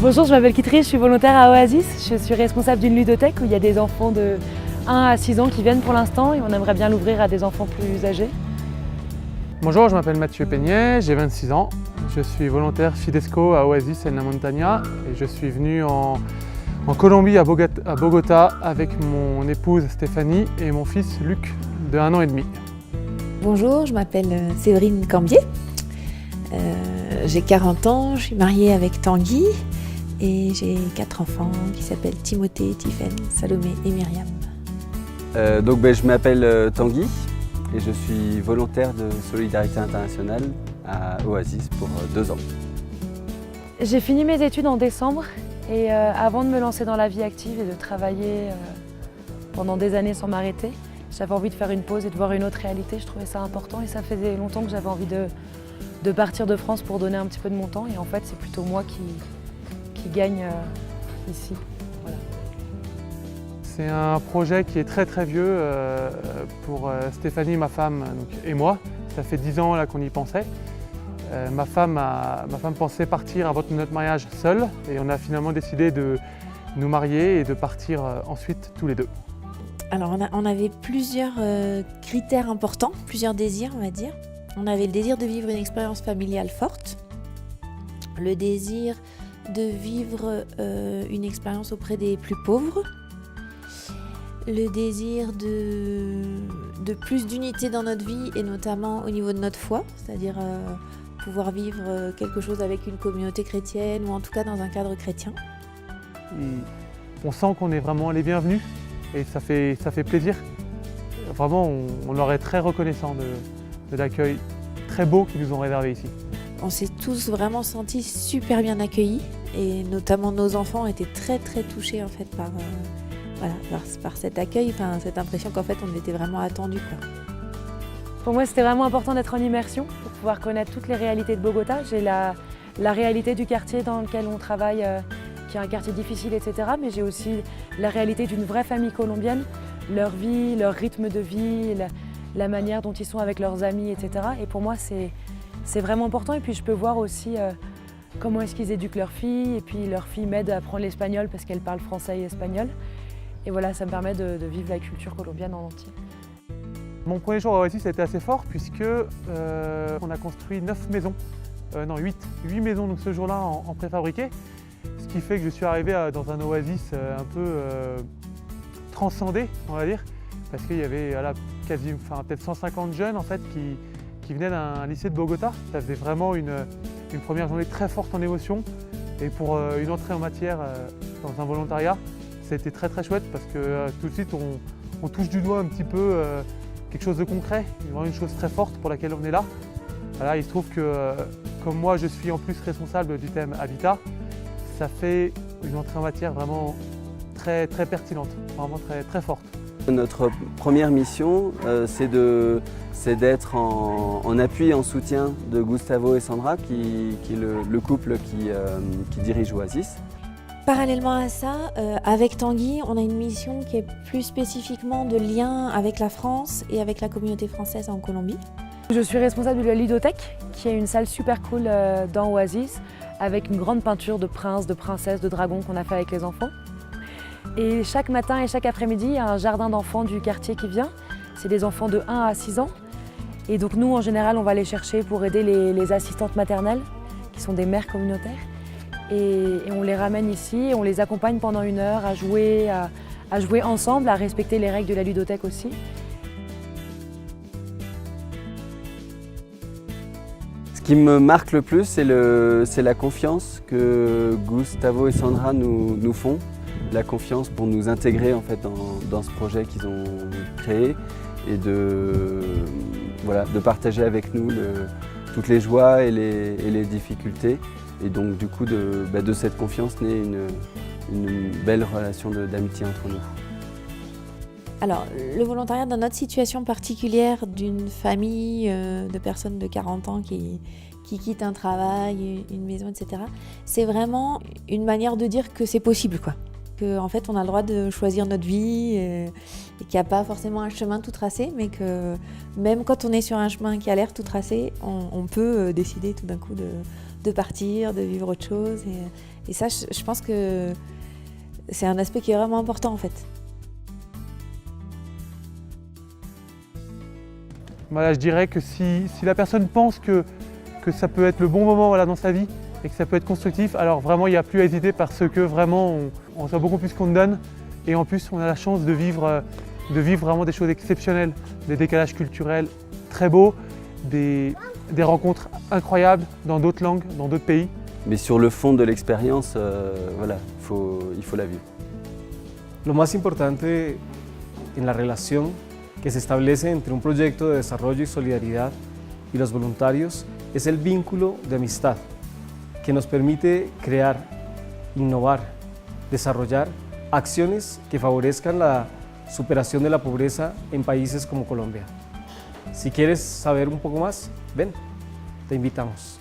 Bonjour, je m'appelle Kitri, je suis volontaire à Oasis. Je suis responsable d'une ludothèque où il y a des enfants de 1 à 6 ans qui viennent pour l'instant et on aimerait bien l'ouvrir à des enfants plus âgés. Bonjour, je m'appelle Mathieu Peignet, j'ai 26 ans. Je suis volontaire Fidesco à Oasis en la Montaña et je suis venu en Colombie, à Bogota, avec mon épouse Stéphanie et mon fils Luc, de 1 an et demi. Bonjour, je m'appelle Séverine Cambier. J'ai 40 ans, je suis mariée avec Tanguy et j'ai 4 enfants qui s'appellent Timothée, Tiffaine, Salomé et Myriam. Je m'appelle Tanguy et je suis volontaire de Solidarité Internationale à Oasis pour 2 ans. J'ai fini mes études en décembre et avant de me lancer dans la vie active et de travailler pendant des années sans m'arrêter, j'avais envie de faire une pause et de voir une autre réalité. Je trouvais ça important et ça faisait longtemps que j'avais envie de partir de France pour donner un petit peu de mon temps et en fait c'est plutôt moi qui gagne ici. Voilà. C'est un projet qui est très vieux pour Stéphanie, ma femme et moi. Ça fait 10 ans qu'on y pensait. Ma femme pensait partir avant notre mariage seule et on a finalement décidé de nous marier et de partir ensuite tous les deux. Alors on avait plusieurs critères importants, plusieurs désirs on va dire. On avait le désir de vivre une expérience familiale forte, le désir de vivre une expérience auprès des plus pauvres, le désir de plus d'unité dans notre vie et notamment au niveau de notre foi, c'est-à-dire pouvoir vivre quelque chose avec une communauté chrétienne ou en tout cas dans un cadre chrétien. On sent qu'on est vraiment les bienvenus et ça fait plaisir. Vraiment, on leur est très reconnaissant de l'accueil très beau qu'ils nous ont réservé ici. On s'est tous vraiment sentis super bien accueillis et notamment nos enfants étaient très touchés en fait par cet accueil, cette impression qu'en fait on était vraiment attendus. Pour moi c'était vraiment important d'être en immersion pour pouvoir connaître toutes les réalités de Bogota. J'ai la réalité du quartier dans lequel on travaille, qui est un quartier difficile, etc. Mais j'ai aussi la réalité d'une vraie famille colombienne, leur vie, leur rythme de vie, la manière dont ils sont avec leurs amis, etc. Et pour moi, c'est vraiment important. Et puis je peux voir aussi comment est-ce qu'ils éduquent leurs filles. Et puis leurs filles m'aident à apprendre l'espagnol parce qu'elles parlent français et espagnol. Et voilà, ça me permet de vivre la culture colombienne en entier. Mon premier jour à Oasis a été assez fort puisque on a construit 8 maisons donc, ce jour-là en préfabriqué. Ce qui fait que je suis arrivé dans un Oasis un peu transcendé, on va dire, parce qu'il y avait peut-être 150 jeunes en fait, qui venaient d'un lycée de Bogota. Ça faisait vraiment une première journée très forte en émotion. Et pour une entrée en matière dans un volontariat, c'était très chouette parce que tout de suite on touche du doigt un petit peu quelque chose de concret, vraiment une chose très forte pour laquelle on est là. Voilà, il se trouve que comme moi je suis en plus responsable du thème Habitat, ça fait une entrée en matière vraiment très pertinente, vraiment très forte. Notre première mission, c'est d'être en appui et en soutien de Gustavo et Sandra, qui est le couple qui dirige Oasis. Parallèlement à ça, avec Tanguy, on a une mission qui est plus spécifiquement de lien avec la France et avec la communauté française en Colombie. Je suis responsable de la ludothèque, qui est une salle super cool dans Oasis, avec une grande peinture de princes, de princesses, de dragons qu'on a fait avec les enfants. Et chaque matin et chaque après-midi, il y a un jardin d'enfants du quartier qui vient. C'est des enfants de 1 à 6 ans. Et donc nous, en général, on va les chercher pour aider les assistantes maternelles, qui sont des mères communautaires. Et on les ramène ici et on les accompagne pendant 1 heure à jouer ensemble, à respecter les règles de la ludothèque aussi. Ce qui me marque le plus, c'est la confiance que Gustavo et Sandra nous font. La confiance pour nous intégrer en fait dans ce projet qu'ils ont créé et de partager avec nous toutes les joies et les difficultés. Et donc du coup de cette confiance naît une belle relation d'amitié entre nous. Alors le volontariat dans notre situation particulière d'une famille de personnes de 40 ans qui quittent un travail, une maison, etc. C'est vraiment une manière de dire que c'est possible quoi. qu'en fait on a le droit de choisir notre vie et qu'il n'y a pas forcément un chemin tout tracé, mais que même quand on est sur un chemin qui a l'air tout tracé, on peut décider tout d'un coup de partir, de vivre autre chose Et ça, je pense que c'est un aspect qui est vraiment important en fait. Voilà, je dirais que si la personne pense que ça peut être le bon moment voilà, dans sa vie et que ça peut être constructif, alors vraiment il n'y a plus à hésiter parce que vraiment on reçoit beaucoup plus qu'on ne donne et en plus on a la chance de vivre vraiment des choses exceptionnelles, des décalages culturels très beaux, des rencontres incroyables dans d'autres langues, dans d'autres pays. Mais sur le fond de l'expérience, voilà, il faut la vivre. Lo más importante en la relación que se establece entre un proyecto de desarrollo y solidaridad y los voluntarios es el vínculo de amistad que nos permite crear, innovar, desarrollar acciones que favorezcan la superación de la pobreza en países como Colombia. Si quieres saber un poco más, ven, te invitamos.